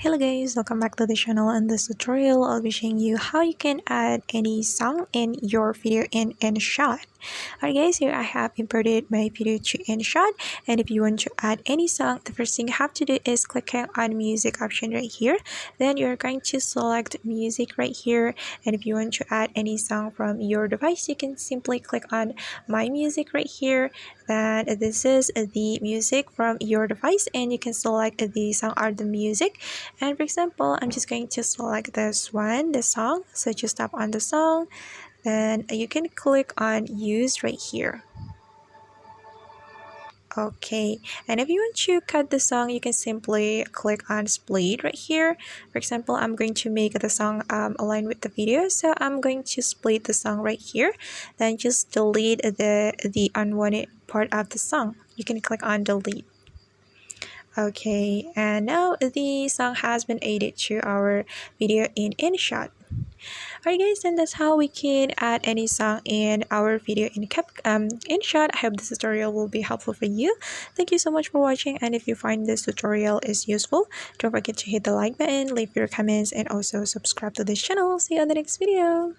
Hello guys, welcome back to the channel. In this tutorial, I'll be showing you how you can add any song in your video in Inshot. Alright guys, here I have imported my video to Inshot, and if you want to add any song, the first thing you have to do is click on music option right here. Then you're going to select music right here, and if you want to add any song from your device, you can simply click on my music right here. Then this is the music from your device, and you can select the song or the music. And for example, I'm just going to select this one, the song. So just tap on the song, then you can click on use right here. Okay, and if you want to cut the song, you can simply click on split right here. For example, I'm going to make the song align with the video, so I'm going to split the song right here. Then just delete the unwanted part of the song. You can click on delete. Okay, and now the song has been added to our video in Inshot. Alright guys, and that's how we can add any song in our video in Inshot. I hope this tutorial will be helpful for you. Thank you so much for watching, and if you find this tutorial is useful, don't forget to hit the like button, leave your comments, and also subscribe to this channel. See you on the next video.